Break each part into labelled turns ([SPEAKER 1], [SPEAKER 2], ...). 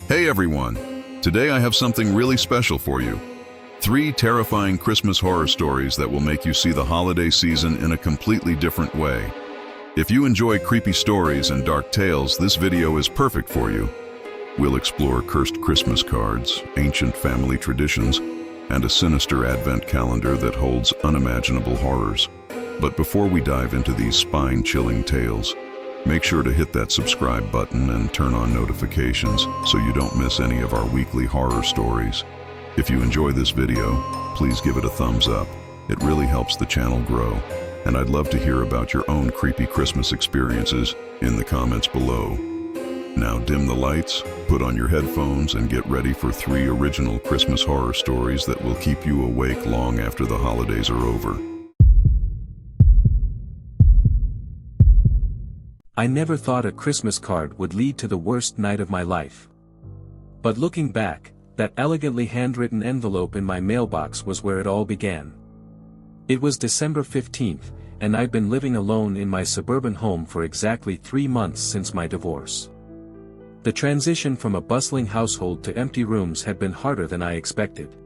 [SPEAKER 1] Hey everyone! Today I have something really special for you. 3 terrifying Christmas horror stories that will make you see the holiday season in a completely different way. If you enjoy creepy stories and dark tales, this video is perfect for you. We'll explore cursed Christmas cards, ancient family traditions, and a sinister advent calendar that holds unimaginable horrors. But before we dive into these spine-chilling tales, make sure to hit that subscribe button and turn on notifications so you don't miss any of our weekly horror stories. If you enjoy this video, please give it a thumbs up. It really helps the channel grow, and I'd love to hear about your own creepy Christmas experiences in the comments below. Now dim the lights, put on your headphones, and get ready for 3 original Christmas horror stories that will keep you awake long after the holidays are over.
[SPEAKER 2] I never thought a Christmas card would lead to the worst night of my life. But looking back, that elegantly handwritten envelope in my mailbox was where it all began. It was December 15th, and I'd been living alone in my suburban home for exactly 3 months since my divorce. The transition from a bustling household to empty rooms had been harder than I expected.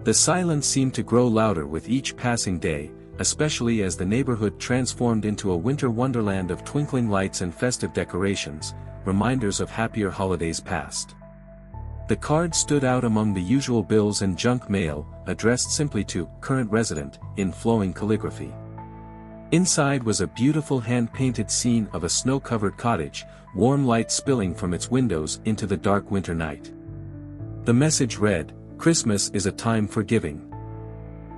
[SPEAKER 2] The silence seemed to grow louder with each passing day, especially as the neighborhood transformed into a winter wonderland of twinkling lights and festive decorations, reminders of happier holidays past. The card stood out among the usual bills and junk mail, addressed simply to "current resident" in flowing calligraphy. Inside was a beautiful hand-painted scene of a snow-covered cottage, warm light spilling from its windows into the dark winter night. The message read, "Christmas is a time for giving.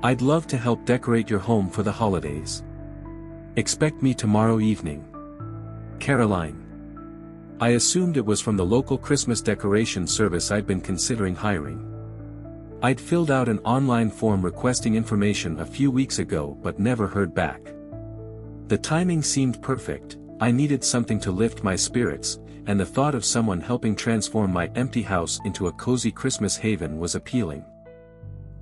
[SPEAKER 2] I'd love to help decorate your home for the holidays. Expect me tomorrow evening. Caroline." I assumed it was from the local Christmas decoration service I'd been considering hiring. I'd filled out an online form requesting information a few weeks ago but never heard back. The timing seemed perfect. I needed something to lift my spirits, and the thought of someone helping transform my empty house into a cozy Christmas haven was appealing.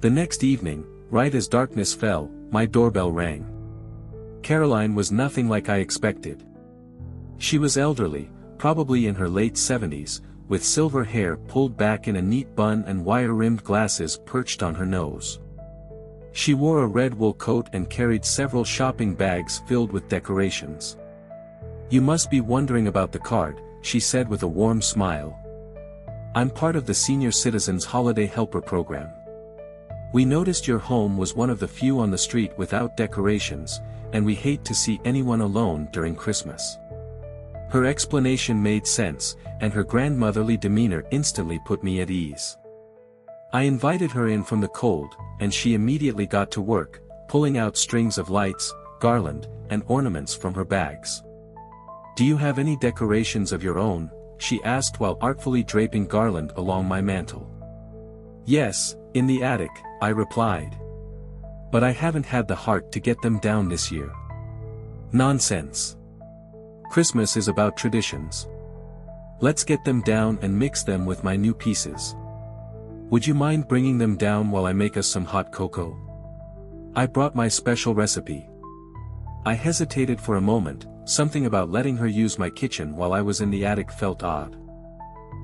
[SPEAKER 2] The next evening, right as darkness fell, my doorbell rang. Caroline was nothing like I expected. She was elderly, probably in her late 70s, with silver hair pulled back in a neat bun and wire-rimmed glasses perched on her nose. She wore a red wool coat and carried several shopping bags filled with decorations. "You must be wondering about the card," she said with a warm smile. "I'm part of the Senior Citizens Holiday Helper program. We noticed your home was one of the few on the street without decorations, and we hate to see anyone alone during Christmas." Her explanation made sense, and her grandmotherly demeanor instantly put me at ease. I invited her in from the cold, and she immediately got to work, pulling out strings of lights, garland, and ornaments from her bags. "Do you have any decorations of your own?" she asked while artfully draping garland along my mantel. "Yes, in the attic," I replied. "But I haven't had the heart to get them down this year." "Nonsense. Christmas is about traditions. Let's get them down and mix them with my new pieces. Would you mind bringing them down while I make us some hot cocoa? I brought my special recipe." I hesitated for a moment, something about letting her use my kitchen while I was in the attic felt odd.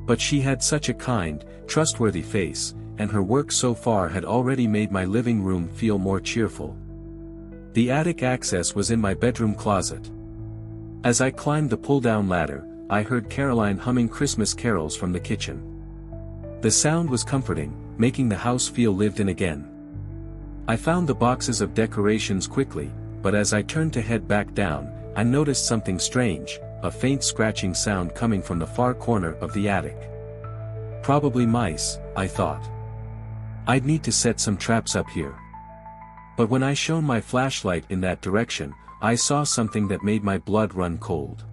[SPEAKER 2] But she had such a kind, trustworthy face, and her work so far had already made my living room feel more cheerful. The attic access was in my bedroom closet. As I climbed the pull-down ladder, I heard Caroline humming Christmas carols from the kitchen. The sound was comforting, making the house feel lived in again. I found the boxes of decorations quickly, but as I turned to head back down, I noticed something strange, a faint scratching sound coming from the far corner of the attic. Probably mice, I thought. I'd need to set some traps up here. But when I shone my flashlight in that direction, I saw something that made my blood run cold.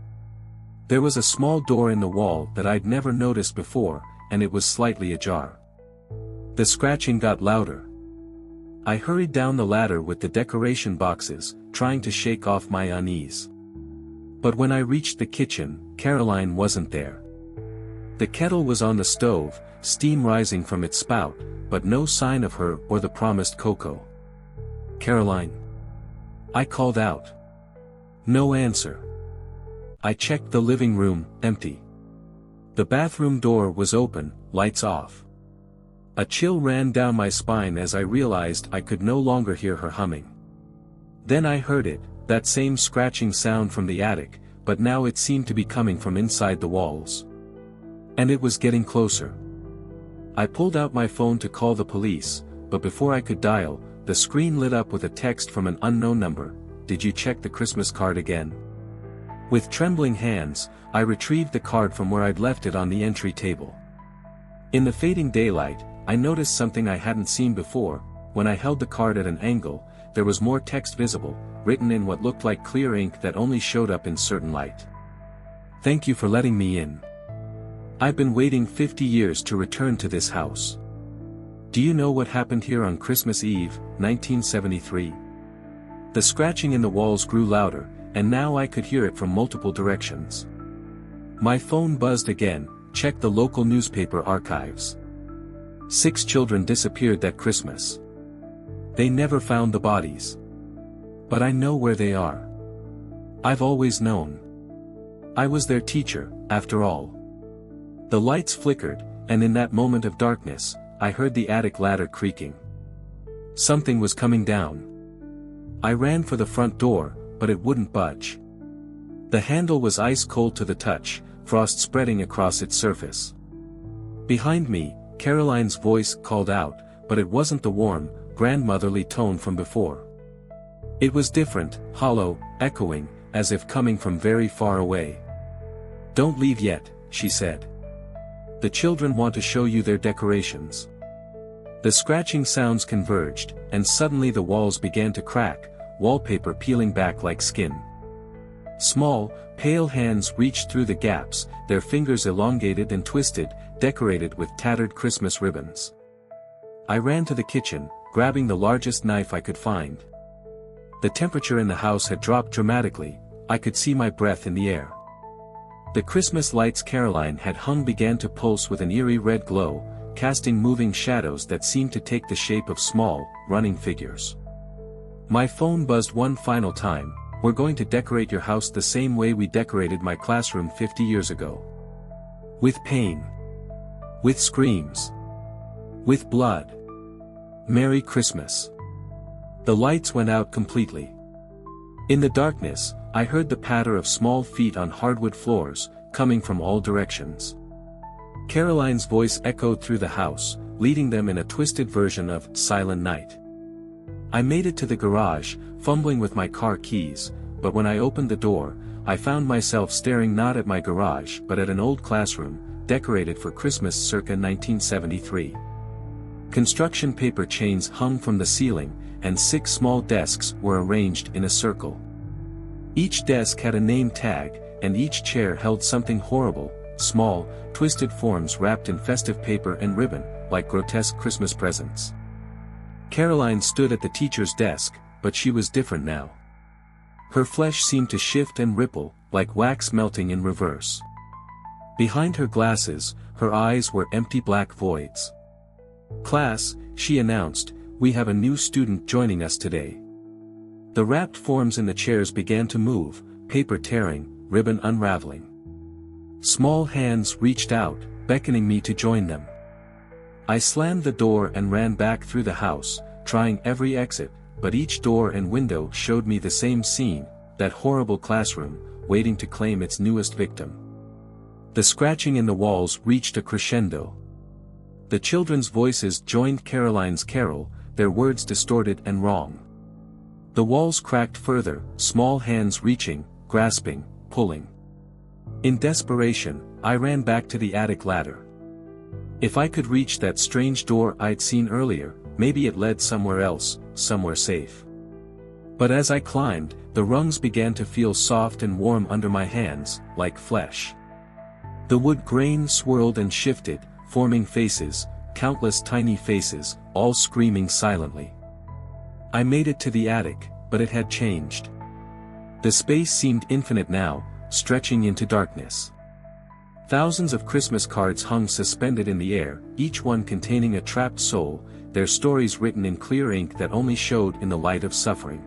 [SPEAKER 2] There was a small door in the wall that I'd never noticed before, and it was slightly ajar. The scratching got louder. I hurried down the ladder with the decoration boxes, trying to shake off my unease. But when I reached the kitchen, Caroline wasn't there. The kettle was on the stove, steam rising from its spout, but no sign of her or the promised cocoa. "Caroline?" I called out. No answer. I checked the living room, empty. The bathroom door was open, lights off. A chill ran down my spine as I realized I could no longer hear her humming. Then I heard it, that same scratching sound from the attic, but now it seemed to be coming from inside the walls. And it was getting closer. I pulled out my phone to call the police, but before I could dial, the screen lit up with a text from an unknown number. "Did you check the Christmas card again?" With trembling hands, I retrieved the card from where I'd left it on the entry table. In the fading daylight, I noticed something I hadn't seen before. When I held the card at an angle, there was more text visible, written in what looked like clear ink that only showed up in certain light. "Thank you for letting me in. I've been waiting 50 years to return to this house. Do you know what happened here on Christmas Eve, 1973? The scratching in the walls grew louder, and now I could hear it from multiple directions. My phone buzzed again. Checked the local newspaper archives. 6 children disappeared that Christmas. They never found the bodies. But I know where they are. I've always known. I was their teacher, after all." The lights flickered, and in that moment of darkness, I heard the attic ladder creaking. Something was coming down. I ran for the front door, but it wouldn't budge. The handle was ice cold to the touch, frost spreading across its surface. Behind me, Caroline's voice called out, but it wasn't the warm, grandmotherly tone from before. It was different, hollow, echoing, as if coming from very far away. "Don't leave yet," she said. "The children want to show you their decorations." The scratching sounds converged, and suddenly the walls began to crack, wallpaper peeling back like skin. Small, pale hands reached through the gaps, their fingers elongated and twisted, decorated with tattered Christmas ribbons. I ran to the kitchen, grabbing the largest knife I could find. The temperature in the house had dropped dramatically. I could see my breath in the air. The Christmas lights Caroline had hung began to pulse with an eerie red glow, casting moving shadows that seemed to take the shape of small, running figures. My phone buzzed one final time. "We're going to decorate your house the same way we decorated my classroom 50 years ago. With pain. With screams. With blood. Merry Christmas." The lights went out completely. In the darkness, I heard the patter of small feet on hardwood floors, coming from all directions. Caroline's voice echoed through the house, leading them in a twisted version of "Silent Night." I made it to the garage, fumbling with my car keys, but when I opened the door, I found myself staring not at my garage but at an old classroom, decorated for Christmas circa 1973. Construction paper chains hung from the ceiling, and 6 small desks were arranged in a circle. Each desk had a name tag, and each chair held something horrible, small, twisted forms wrapped in festive paper and ribbon, like grotesque Christmas presents. Caroline stood at the teacher's desk, but she was different now. Her flesh seemed to shift and ripple, like wax melting in reverse. Behind her glasses, her eyes were empty black voids. "Class," she announced, "we have a new student joining us today." The wrapped forms in the chairs began to move, paper tearing, ribbon unraveling. Small hands reached out, beckoning me to join them. I slammed the door and ran back through the house, trying every exit, but each door and window showed me the same scene, that horrible classroom, waiting to claim its newest victim. The scratching in the walls reached a crescendo. The children's voices joined Caroline's carol, their words distorted and wrong. The walls cracked further, small hands reaching, grasping, pulling. In desperation, I ran back to the attic ladder. If I could reach that strange door I'd seen earlier, maybe it led somewhere else, somewhere safe. But as I climbed, the rungs began to feel soft and warm under my hands, like flesh. The wood grain swirled and shifted, forming faces, countless tiny faces, all screaming silently. I made it to the attic, but it had changed. The space seemed infinite now, stretching into darkness. Thousands of Christmas cards hung suspended in the air, each one containing a trapped soul, their stories written in clear ink that only showed in the light of suffering.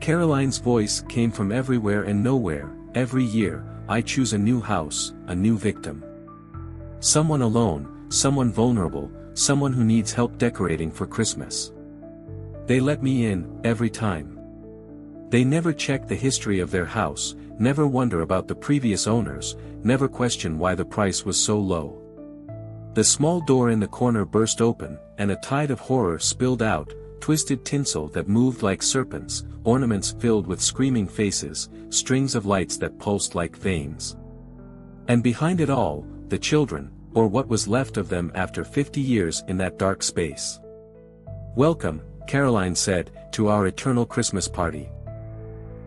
[SPEAKER 2] Caroline's voice came from everywhere and nowhere. "Every year, I choose a new house, a new victim. Someone alone, someone vulnerable, someone who needs help decorating for Christmas. They let me in, every time. They never check the history of their house, never wonder about the previous owners, never question why the price was so low. The small door in the corner burst open, and a tide of horror spilled out, twisted tinsel that moved like serpents, ornaments filled with screaming faces, strings of lights that pulsed like veins. And behind it all, the children, or what was left of them after 50 years in that dark space. "Welcome," Caroline said, "to our eternal Christmas party."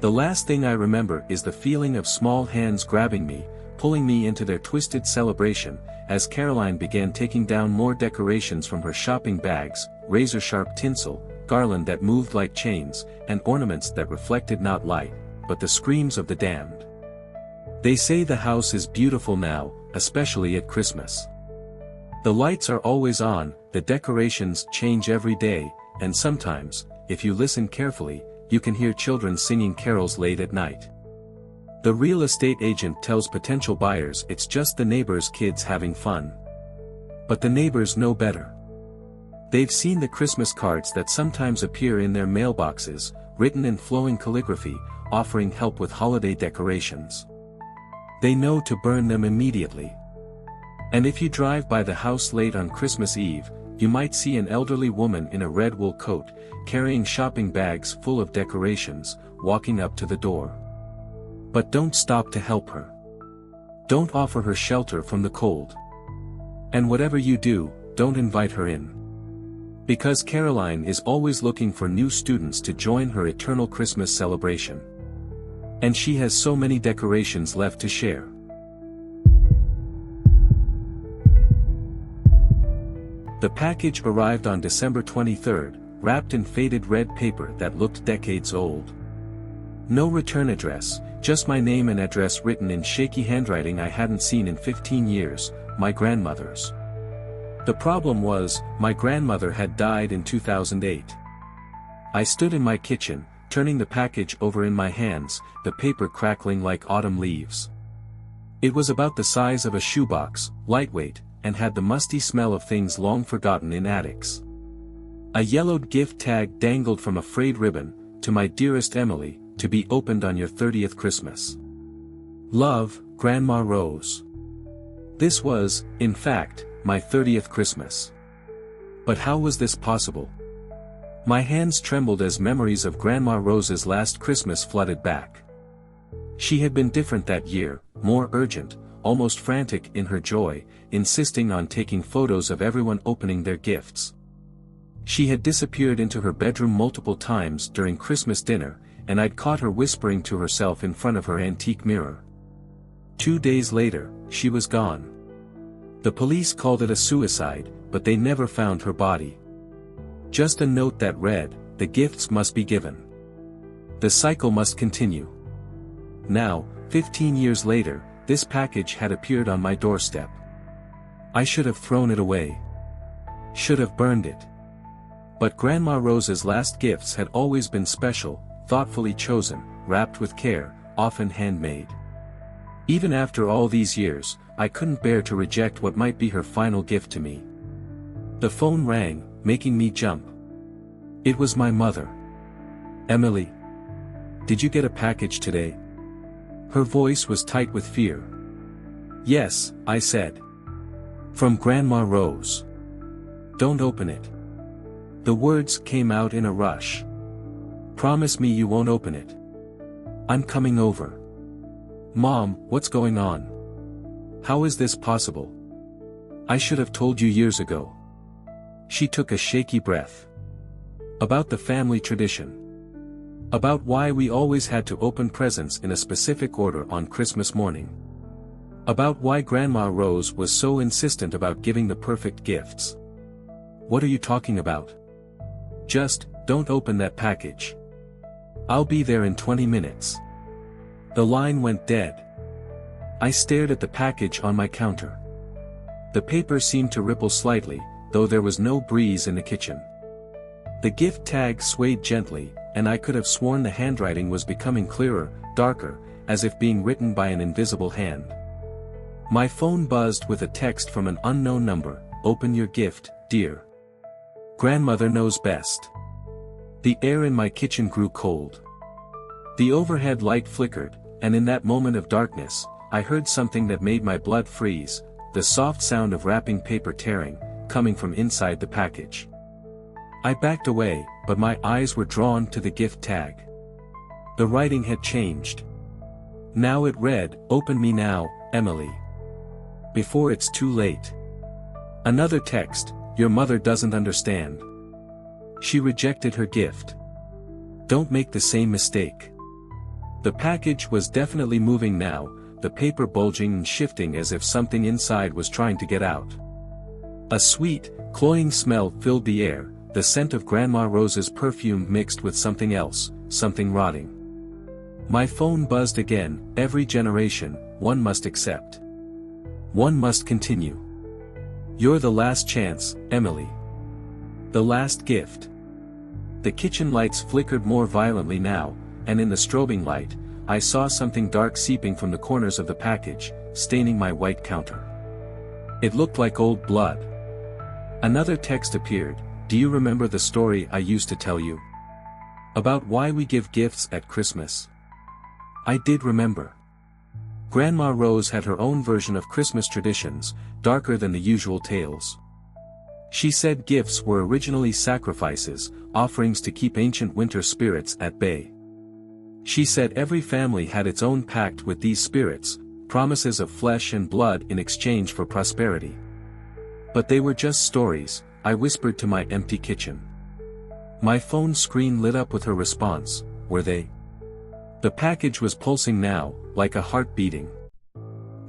[SPEAKER 2] The last thing I remember is the feeling of small hands grabbing me, pulling me into their twisted celebration, as Caroline began taking down more decorations from her shopping bags, razor-sharp tinsel, garland that moved like chains, and ornaments that reflected not light, but the screams of the damned. They say the house is beautiful now, especially at Christmas. The lights are always on, the decorations change every day, and sometimes, if you listen carefully, you can hear children singing carols late at night. The real estate agent tells potential buyers it's just the neighbor's kids having fun. But the neighbors know better. They've seen the Christmas cards that sometimes appear in their mailboxes, written in flowing calligraphy, offering help with holiday decorations. They know to burn them immediately. And if you drive by the house late on Christmas Eve, you might see an elderly woman in a red wool coat, carrying shopping bags full of decorations, walking up to the door. But don't stop to help her. Don't offer her shelter from the cold. And whatever you do, don't invite her in. Because Caroline is always looking for new students to join her eternal Christmas celebration. And she has so many decorations left to share. The package arrived on December 23rd, wrapped in faded red paper that looked decades old. No return address, just my name and address written in shaky handwriting I hadn't seen in 15 years, my grandmother's. The problem was, my grandmother had died in 2008. I stood in my kitchen, turning the package over in my hands, the paper crackling like autumn leaves. It was about the size of a shoebox, lightweight, and had the musty smell of things long forgotten in attics. A yellowed gift tag dangled from a frayed ribbon, "To my dearest Emily, to be opened on your 30th Christmas. Love, Grandma Rose." This was, in fact, my 30th Christmas. But how was this possible? My hands trembled as memories of Grandma Rose's last Christmas flooded back. She had been different that year, more urgent, almost frantic in her joy, insisting on taking photos of everyone opening their gifts. She had disappeared into her bedroom multiple times during Christmas dinner, and I'd caught her whispering to herself in front of her antique mirror. 2 days later, she was gone. The police called it a suicide, but they never found her body. Just a note that read, "The gifts must be given. The cycle must continue." Now, 15 years later, this package had appeared on my doorstep. I should have thrown it away. Should have burned it. But Grandma Rose's last gifts had always been special, thoughtfully chosen, wrapped with care, often handmade. Even after all these years, I couldn't bear to reject what might be her final gift to me. The phone rang, making me jump. It was my mother. "Emily, did you get a package today?" Her voice was tight with fear. "Yes," I said. "From Grandma Rose." "Don't open it." The words came out in a rush. "Promise me you won't open it." "I'm coming over." "Mom, what's going on? How is this possible? I should have told you years ago." She took a shaky breath. "About the family tradition. About why we always had to open presents in a specific order on Christmas morning. About why Grandma Rose was so insistent about giving the perfect gifts." "What are you talking about?" "Just, don't open that package. I'll be there in 20 minutes. The line went dead. I stared at the package on my counter. The paper seemed to ripple slightly, though there was no breeze in the kitchen. The gift tag swayed gently, and I could have sworn the handwriting was becoming clearer, darker, as if being written by an invisible hand. My phone buzzed with a text from an unknown number. Open your gift, dear. Grandmother knows best. The air in my kitchen grew cold. The overhead light flickered, and in that moment of darkness, I heard something that made my blood freeze, the soft sound of wrapping paper tearing, coming from inside the package. I backed away, but my eyes were drawn to the gift tag. The writing had changed. Now it read, "Open me now, Emily. Before it's too late." Another text, "Your mother doesn't understand. She rejected her gift. Don't make the same mistake." The package was definitely moving now, the paper bulging and shifting as if something inside was trying to get out. A sweet, cloying smell filled the air, the scent of Grandma Rose's perfume mixed with something else, something rotting. My phone buzzed again. Every generation, one must accept. One must continue. You're the last chance, Emily. The last gift. The kitchen lights flickered more violently now, and in the strobing light, I saw something dark seeping from the corners of the package, staining my white counter. It looked like old blood. Another text appeared. "Do you remember the story I used to tell you? About why we give gifts at Christmas?" I did remember. Grandma Rose had her own version of Christmas traditions, darker than the usual tales. She said gifts were originally sacrifices, offerings to keep ancient winter spirits at bay. She said every family had its own pact with these spirits, promises of flesh and blood in exchange for prosperity. But they were just stories, I whispered to my empty kitchen. My phone screen lit up with her response. Were they? The package was pulsing now, like a heart beating.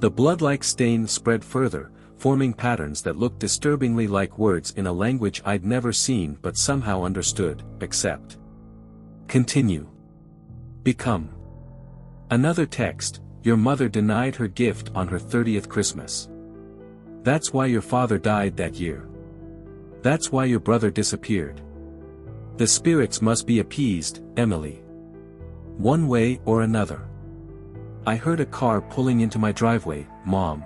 [SPEAKER 2] The blood-like stain spread further, forming patterns that looked disturbingly like words in a language I'd never seen but somehow understood. Accept. Continue. Become. Another text. Your mother denied her gift on her 30th Christmas. That's why your father died that year. That's why your brother disappeared. The spirits must be appeased, Emily. One way or another. I heard a car pulling into my driveway, Mom.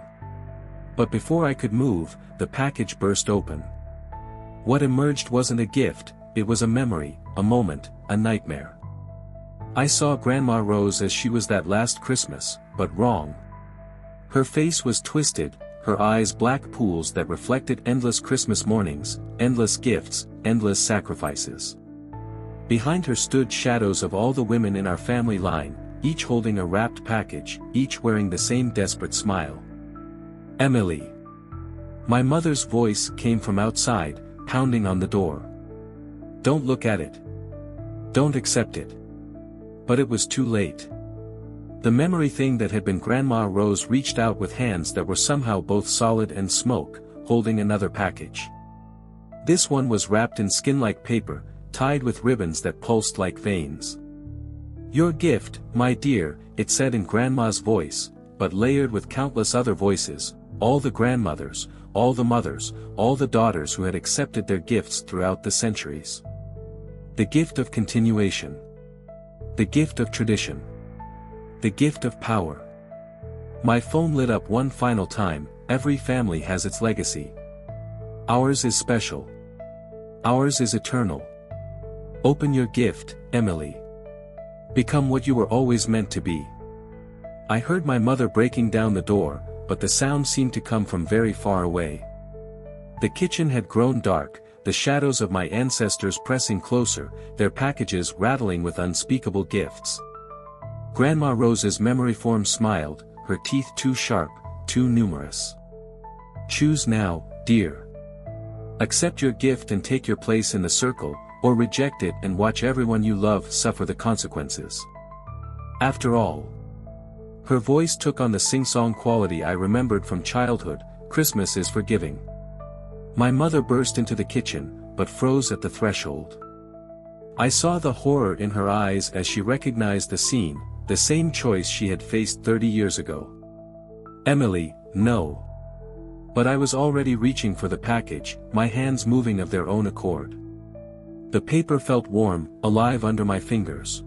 [SPEAKER 2] But before I could move, the package burst open. What emerged wasn't a gift, it was a memory, a moment, a nightmare. I saw Grandma Rose as she was that last Christmas, but wrong. Her face was twisted, her eyes black pools that reflected endless Christmas mornings, endless gifts, endless sacrifices. Behind her stood shadows of all the women in our family line, each holding a wrapped package, each wearing the same desperate smile. Emily. My mother's voice came from outside, pounding on the door. Don't look at it. Don't accept it. But it was too late. The memory thing that had been Grandma Rose reached out with hands that were somehow both solid and smoke, holding another package. This one was wrapped in skin-like paper, tied with ribbons that pulsed like veins. Your gift, my dear, it said in Grandma's voice, but layered with countless other voices, all the grandmothers, all the mothers, all the daughters who had accepted their gifts throughout the centuries. The gift of continuation. The gift of tradition. The gift of power. My phone lit up one final time. Every family has its legacy. Ours is special. Ours is eternal. Open your gift, Emily. Become what you were always meant to be. I heard my mother breaking down the door, but the sound seemed to come from very far away. The kitchen had grown dark, the shadows of my ancestors pressing closer, their packages rattling with unspeakable gifts. Grandma Rose's memory form smiled, her teeth too sharp, too numerous. Choose now, dear. Accept your gift and take your place in the circle, or reject it and watch everyone you love suffer the consequences. After all. Her voice took on the sing-song quality I remembered from childhood. Christmas is forgiving. My mother burst into the kitchen, but froze at the threshold. I saw the horror in her eyes as she recognized the scene, the same choice she had faced 30 years ago. Emily, no. But I was already reaching for the package, my hands moving of their own accord. The paper felt warm, alive under my fingers.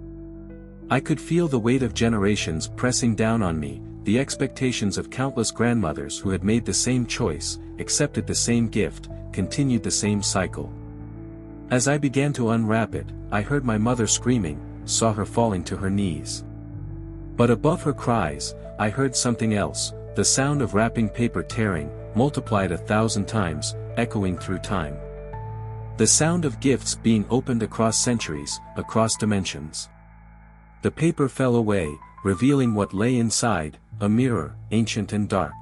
[SPEAKER 2] I could feel the weight of generations pressing down on me, the expectations of countless grandmothers who had made the same choice, accepted the same gift, continued the same cycle. As I began to unwrap it, I heard my mother screaming, saw her falling to her knees. But above her cries, I heard something else, the sound of wrapping paper tearing, multiplied 1,000 times, echoing through time. The sound of gifts being opened across centuries, across dimensions. The paper fell away, revealing what lay inside, a mirror, ancient and dark.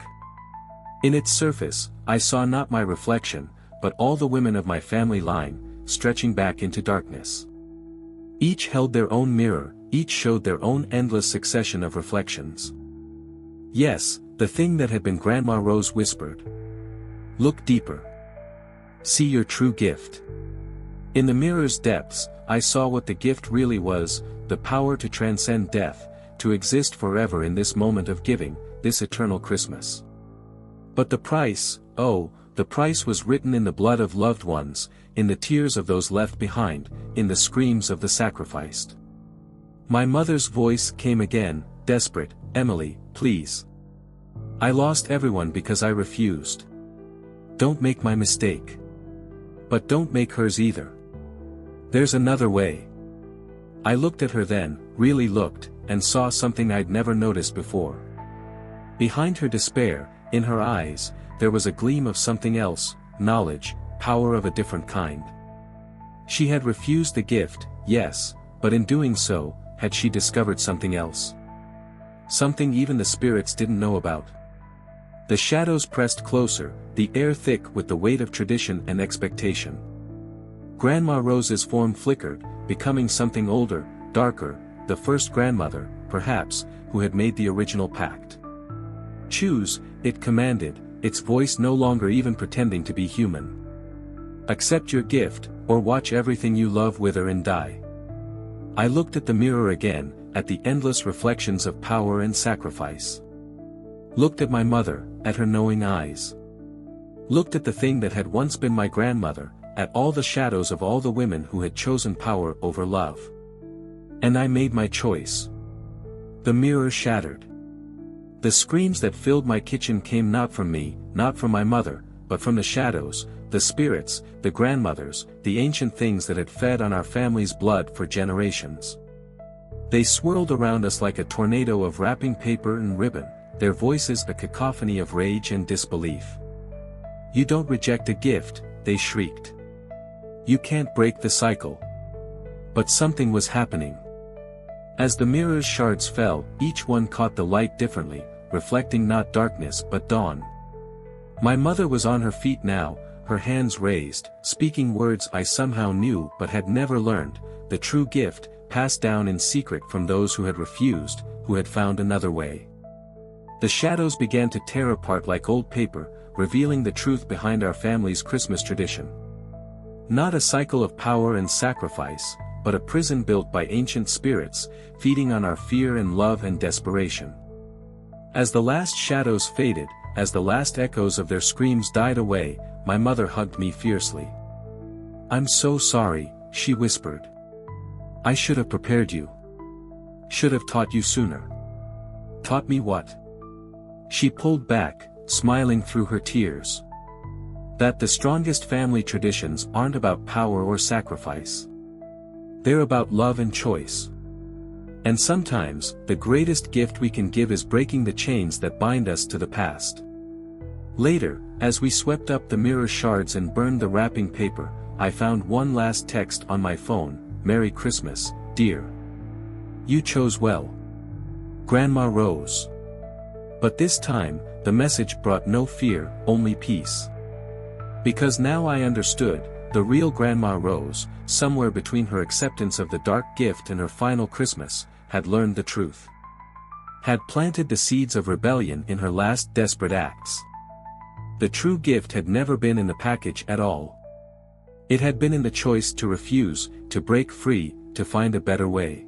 [SPEAKER 2] In its surface, I saw not my reflection, but all the women of my family line, stretching back into darkness. Each held their own mirror, each showed their own endless succession of reflections. Yes, the thing that had been Grandma Rose whispered. Look deeper. See your true gift. In the mirror's depths, I saw what the gift really was, the power to transcend death, to exist forever in this moment of giving, this eternal Christmas. But the price, oh, the price was written in the blood of loved ones, in the tears of those left behind, in the screams of the sacrificed. My mother's voice came again, desperate, Emily, please. I lost everyone because I refused. Don't make my mistake. But don't make hers either. There's another way. I looked at her then, really looked, and saw something I'd never noticed before. Behind her despair, in her eyes, there was a gleam of something else, knowledge, power of a different kind. She had refused the gift, yes, but in doing so, had she discovered something else? Something even the spirits didn't know about. The shadows pressed closer, the air thick with the weight of tradition and expectation. Grandma Rose's form flickered, becoming something older, darker, the first grandmother, perhaps, who had made the original pact. Choose, it commanded, its voice no longer even pretending to be human. Accept your gift, or watch everything you love wither and die. I looked at the mirror again, at the endless reflections of power and sacrifice. Looked at my mother, at her knowing eyes. Looked at the thing that had once been my grandmother, at all the shadows of all the women who had chosen power over love. And I made my choice. The mirror shattered. The screams that filled my kitchen came not from me, not from my mother, but from the shadows, the spirits, the grandmothers, the ancient things that had fed on our family's blood for generations. They swirled around us like a tornado of wrapping paper and ribbon, their voices a cacophony of rage and disbelief. You don't reject a gift, they shrieked. You can't break the cycle. But something was happening. As the mirror's shards fell, each one caught the light differently, reflecting not darkness but dawn. My mother was on her feet now, her hands raised, speaking words I somehow knew but had never learned, the true gift, passed down in secret from those who had refused, who had found another way. The shadows began to tear apart like old paper, revealing the truth behind our family's Christmas tradition. Not a cycle of power and sacrifice, but a prison built by ancient spirits, feeding on our fear and love and desperation. As the last shadows faded, as the last echoes of their screams died away, my mother hugged me fiercely. I'm so sorry, she whispered. I should have prepared you. Should have taught you sooner. Taught me what? She pulled back, smiling through her tears. That the strongest family traditions aren't about power or sacrifice. They're about love and choice. And sometimes, the greatest gift we can give is breaking the chains that bind us to the past. Later, as we swept up the mirror shards and burned the wrapping paper, I found one last text on my phone, Merry Christmas, dear. You chose well. Grandma Rose. But this time, the message brought no fear, only peace. Because now I understood, the real Grandma Rose, somewhere between her acceptance of the dark gift and her final Christmas, had learned the truth. Had planted the seeds of rebellion in her last desperate acts. The true gift had never been in the package at all. It had been in the choice to refuse, to break free, to find a better way.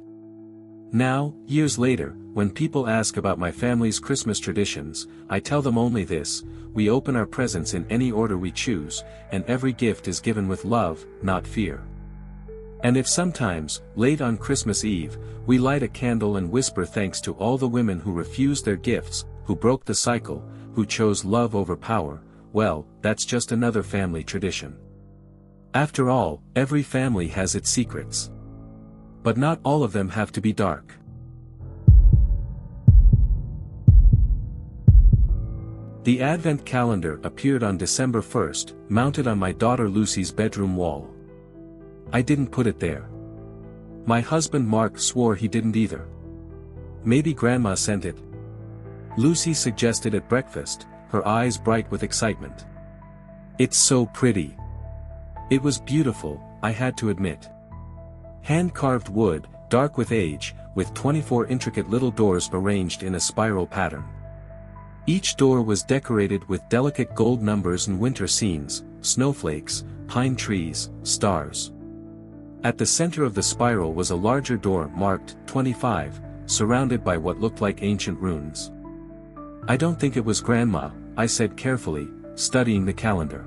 [SPEAKER 2] Now, years later, when people ask about my family's Christmas traditions, I tell them only this: we open our presents in any order we choose, and every gift is given with love, not fear. And if sometimes, late on Christmas Eve, we light a candle and whisper thanks to all the women who refused their gifts, who broke the cycle, who chose love over power, well, that's just another family tradition. After all, every family has its secrets. But not all of them have to be dark. The Advent calendar appeared on December 1st, mounted on my daughter Lucy's bedroom wall. I didn't put it there. My husband Mark swore he didn't either. Maybe Grandma sent it. Lucy suggested at breakfast, her eyes bright with excitement. It's so pretty. It was beautiful, I had to admit. Hand-carved wood, dark with age, with 24 intricate little doors arranged in a spiral pattern. Each door was decorated with delicate gold numbers and winter scenes, snowflakes, pine trees, stars. At the center of the spiral was a larger door marked 25, surrounded by what looked like ancient runes. I don't think it was Grandma, I said carefully, studying the calendar.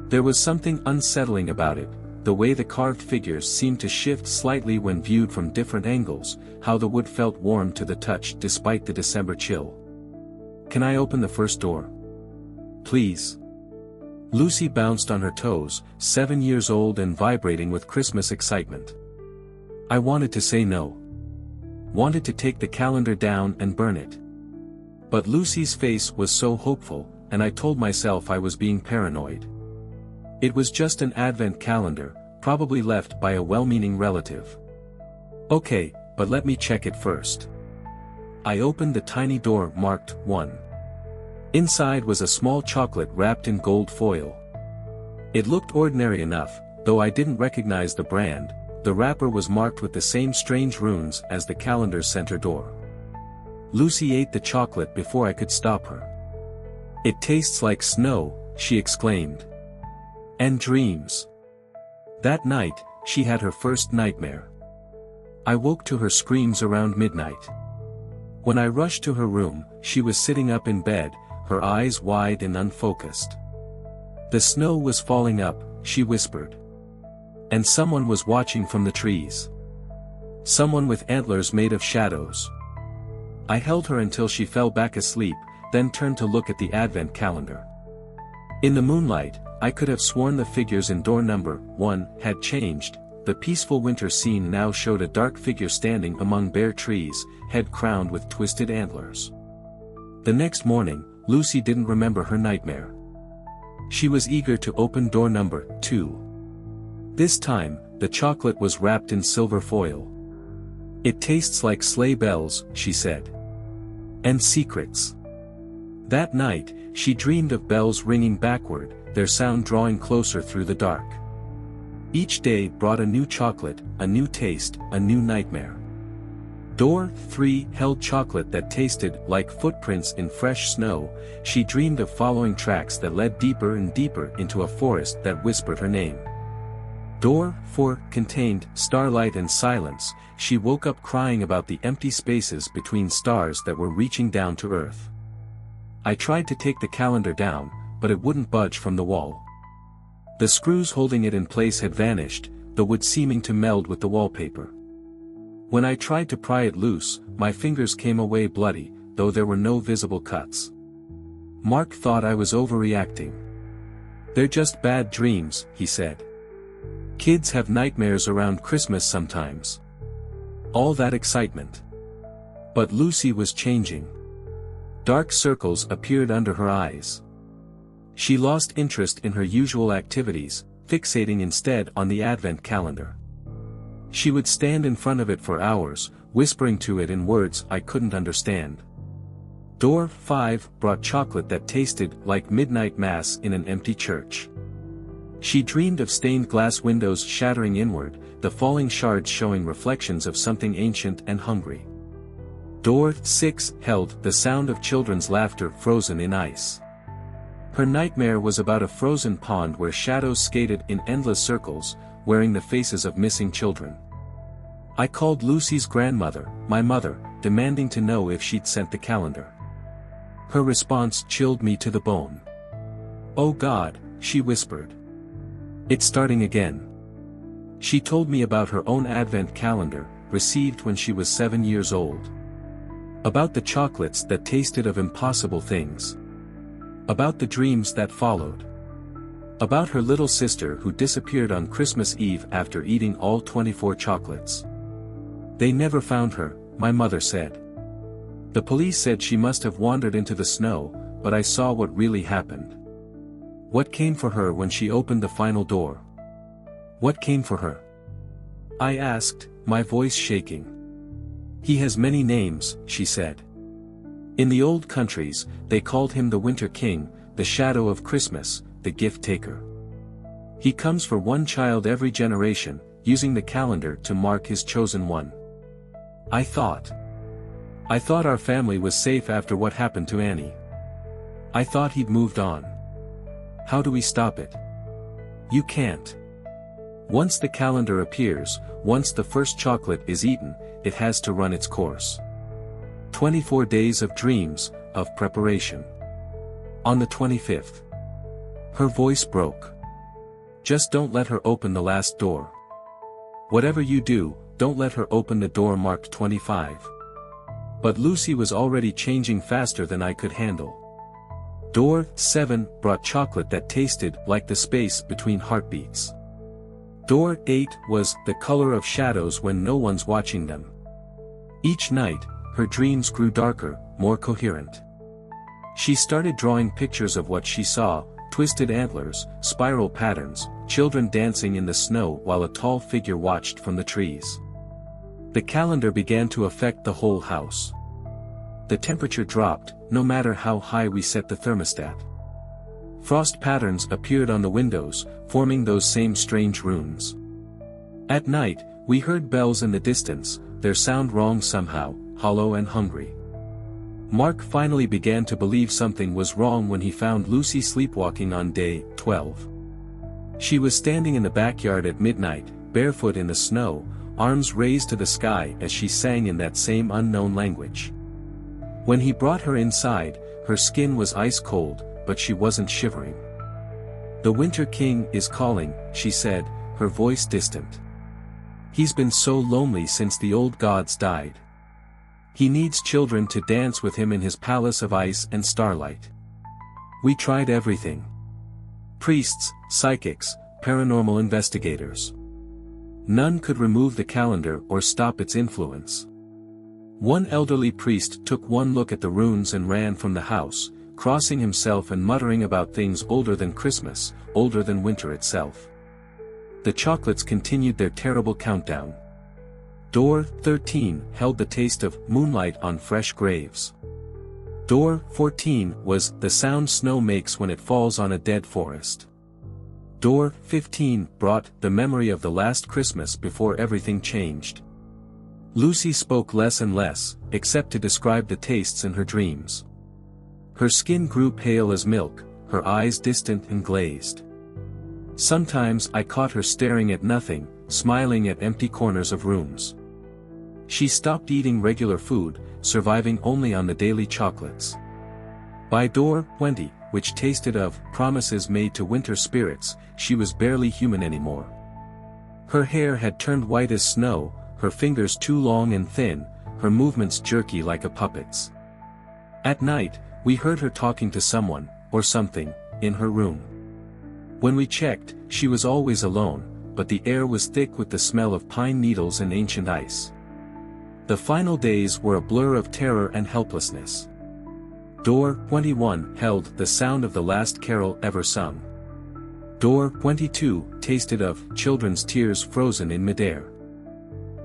[SPEAKER 2] There was something unsettling about it, the way the carved figures seemed to shift slightly when viewed from different angles, how the wood felt warm to the touch despite the December chill. Can I open the first door? Please. Lucy bounced on her toes, 7 years old and vibrating with Christmas excitement. I wanted to say no. Wanted to take the calendar down and burn it. But Lucy's face was so hopeful, and I told myself I was being paranoid. It was just an Advent calendar, probably left by a well-meaning relative. Okay, but let me check it first. I opened the tiny door marked 1. Inside was a small chocolate wrapped in gold foil. It looked ordinary enough, though I didn't recognize the brand. The wrapper was marked with the same strange runes as the calendar's center door. Lucy ate the chocolate before I could stop her. It tastes like snow, she exclaimed. And dreams. That night, she had her first nightmare. I woke to her screams around midnight. When I rushed to her room, she was sitting up in bed, her eyes wide and unfocused. The snow was falling up, she whispered. And someone was watching from the trees. Someone with antlers made of shadows. I held her until she fell back asleep, then turned to look at the Advent calendar. In the moonlight, I could have sworn the figures in door number 1 had changed. The peaceful winter scene now showed a dark figure standing among bare trees, head crowned with twisted antlers. The next morning, Lucy didn't remember her nightmare. She was eager to open door number 2. This time, the chocolate was wrapped in silver foil. It tastes like sleigh bells, she said. And secrets. That night, she dreamed of bells ringing backward, their sound drawing closer through the dark. Each day brought a new chocolate, a new taste, a new nightmare. Door 3 held chocolate that tasted like footprints in fresh snow. She dreamed of following tracks that led deeper and deeper into a forest that whispered her name. Door 4 contained starlight and silence. She woke up crying about the empty spaces between stars that were reaching down to earth. I tried to take the calendar down, but it wouldn't budge from the wall. The screws holding it in place had vanished, the wood seeming to meld with the wallpaper. When I tried to pry it loose, my fingers came away bloody, though there were no visible cuts. Mark thought I was overreacting. They're just bad dreams, he said. Kids have nightmares around Christmas sometimes. All that excitement. But Lucy was changing. Dark circles appeared under her eyes. She lost interest in her usual activities, fixating instead on the Advent calendar. She would stand in front of it for hours, whispering to it in words I couldn't understand. Door 5 brought chocolate that tasted like midnight mass in an empty church. She dreamed of stained glass windows shattering inward, the falling shards showing reflections of something ancient and hungry. Door 6 held the sound of children's laughter frozen in ice. Her nightmare was about a frozen pond where shadows skated in endless circles, wearing the faces of missing children. I called Lucy's grandmother, my mother, demanding to know if she'd sent the calendar. Her response chilled me to the bone. "Oh God," she whispered. "It's starting again." She told me about her own advent calendar, received when she was 7 years old. About the chocolates that tasted of impossible things. About the dreams that followed. About her little sister who disappeared on Christmas Eve after eating all 24 chocolates. They never found her, my mother said. The police said she must have wandered into the snow, but I saw what really happened. What came for her when she opened the final door? What came for her? I asked, my voice shaking. He has many names, she said. In the old countries, they called him the Winter King, the shadow of Christmas, the gift taker. He comes for one child every generation, using the calendar to mark his chosen one. I thought our family was safe after what happened to Annie. I thought he'd moved on. How do we stop it? You can't. Once the calendar appears, once the first chocolate is eaten, it has to run its course. 24 days of dreams, of preparation. On the 25th. Her voice broke. Just don't let her open the last door. Whatever you do, don't let her open the door marked 25. But Lucy was already changing faster than I could handle. Door 7 brought chocolate that tasted like the space between heartbeats. Door 8 was the color of shadows when no one's watching them. Each night, her dreams grew darker, more coherent. She started drawing pictures of what she saw: twisted antlers, spiral patterns, children dancing in the snow while a tall figure watched from the trees. The calendar began to affect the whole house. The temperature dropped, no matter how high we set the thermostat. Frost patterns appeared on the windows, forming those same strange runes. At night, we heard bells in the distance, their sound wrong somehow, hollow and hungry. Mark finally began to believe something was wrong when he found Lucy sleepwalking on day 12. She was standing in the backyard at midnight, barefoot in the snow, arms raised to the sky as she sang in that same unknown language. When he brought her inside, her skin was ice cold, but she wasn't shivering. "The Winter King is calling," she said, her voice distant. "He's been so lonely since the old gods died. He needs children to dance with him in his palace of ice and starlight. We tried everything. Priests, psychics, paranormal investigators. None could remove the calendar or stop its influence. One elderly priest took one look at the runes and ran from the house, crossing himself and muttering about things older than Christmas, older than winter itself. The chocolates continued their terrible countdown. Door 13 held the taste of moonlight on fresh graves. Door 14 was the sound snow makes when it falls on a dead forest. Door 15 brought the memory of the last Christmas before everything changed. Lucy spoke less and less, except to describe the tastes in her dreams. Her skin grew pale as milk, her eyes distant and glazed. Sometimes I caught her staring at nothing, smiling at empty corners of rooms. She stopped eating regular food, surviving only on the daily chocolates. By door 20, which tasted of promises made to winter spirits, she was barely human anymore. Her hair had turned white as snow, her fingers too long and thin, her movements jerky like a puppet's. At night, we heard her talking to someone, or something, in her room. When we checked, she was always alone, but the air was thick with the smell of pine needles and ancient ice. The final days were a blur of terror and helplessness. Door 21 held the sound of the last carol ever sung. Door 22 tasted of children's tears frozen in midair.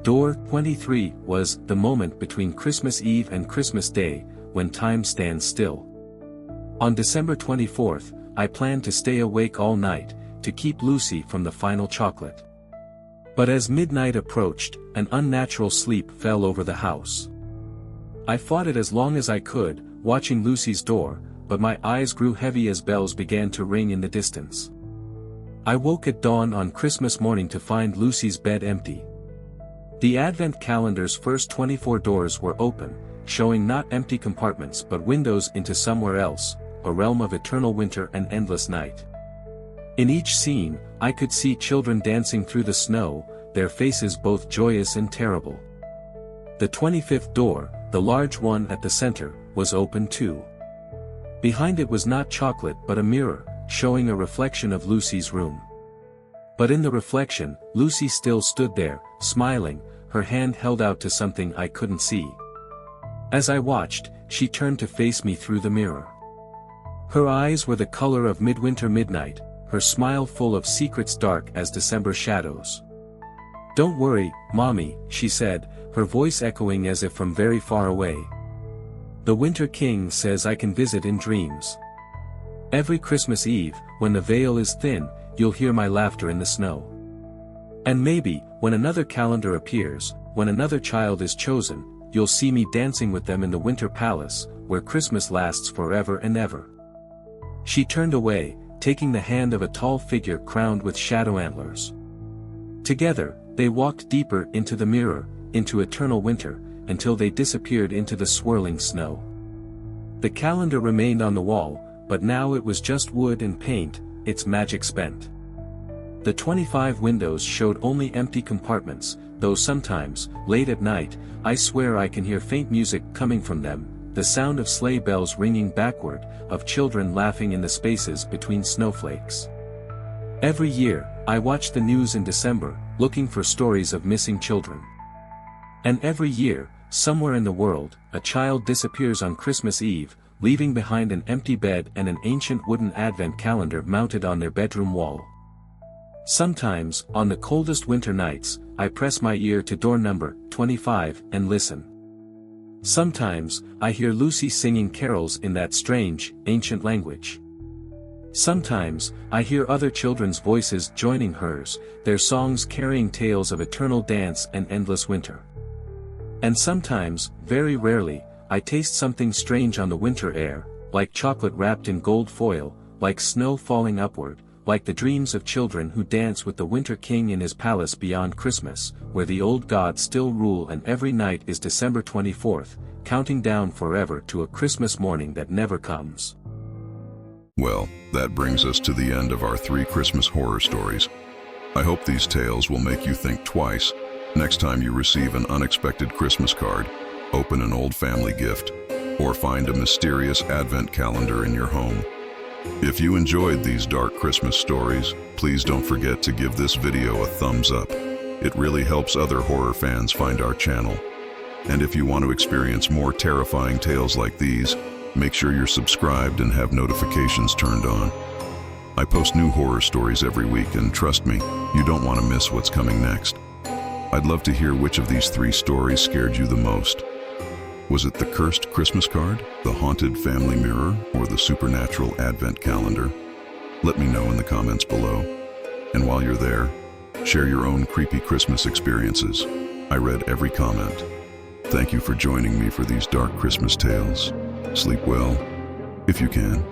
[SPEAKER 2] Door 23 was the moment between Christmas Eve and Christmas Day, when time stands still. On December 24th, I planned to stay awake all night, to keep Lucy from the final chocolate. But as midnight approached, an unnatural sleep fell over the house. I fought it as long as I could, watching Lucy's door, but my eyes grew heavy as bells began to ring in the distance. I woke at dawn on Christmas morning to find Lucy's bed empty. The Advent calendar's first 24 doors were open, showing not empty compartments but windows into somewhere else, a realm of eternal winter and endless night. In each scene, I could see children dancing through the snow, their faces both joyous and terrible. The 25th door, the large one at the center, was open too. Behind it was not chocolate but a mirror, showing a reflection of Lucy's room. But in the reflection, Lucy still stood there, smiling, her hand held out to something I couldn't see. As I watched, she turned to face me through the mirror. Her eyes were the color of midwinter midnight, her smile full of secrets dark as December shadows. "Don't worry, Mommy," she said, her voice echoing as if from very far away. "The Winter King says I can visit in dreams. Every Christmas Eve, when the veil is thin, you'll hear my laughter in the snow. And maybe, when another calendar appears, when another child is chosen, you'll see me dancing with them in the Winter Palace, where Christmas lasts forever and ever." She turned away, taking the hand of a tall figure crowned with shadow antlers. Together, they walked deeper into the mirror, into eternal winter, until they disappeared into the swirling snow. The calendar remained on the wall, but now it was just wood and paint, its magic spent. The 25 windows showed only empty compartments, though sometimes, late at night, I swear I can hear faint music coming from them, the sound of sleigh bells ringing backward, of children laughing in the spaces between snowflakes. Every year, I watch the news in December, looking for stories of missing children. And every year, somewhere in the world, a child disappears on Christmas Eve, leaving behind an empty bed and an ancient wooden advent calendar mounted on their bedroom wall. Sometimes, on the coldest winter nights, I press my ear to door number 25 and listen. Sometimes, I hear Lucy singing carols in that strange, ancient language. Sometimes, I hear other children's voices joining hers, their songs carrying tales of eternal dance and endless winter. And sometimes, very rarely, I taste something strange on the winter air, like chocolate wrapped in gold foil, like snow falling upward, like the dreams of children who dance with the Winter King in his palace beyond Christmas, where the old gods still rule and every night is December 24th, counting down forever to a Christmas morning that never comes.
[SPEAKER 1] Well, that brings us to the end of our 3 Christmas horror stories. I hope these tales will make you think twice next time you receive an unexpected Christmas card, open an old family gift, or find a mysterious advent calendar in your home. If you enjoyed these dark Christmas stories, please don't forget to give this video a thumbs up. It really helps other horror fans find our channel. And if you want to experience more terrifying tales like these, make sure you're subscribed and have notifications turned on. I post new horror stories every week, and trust me, you don't want to miss what's coming next. I'd love to hear which of these 3 stories scared you the most. Was it the cursed Christmas card, the haunted family mirror, or the supernatural advent calendar? Let me know in the comments below. And while you're there, share your own creepy Christmas experiences. I read every comment. Thank you for joining me for these dark Christmas tales. Sleep well, if you can.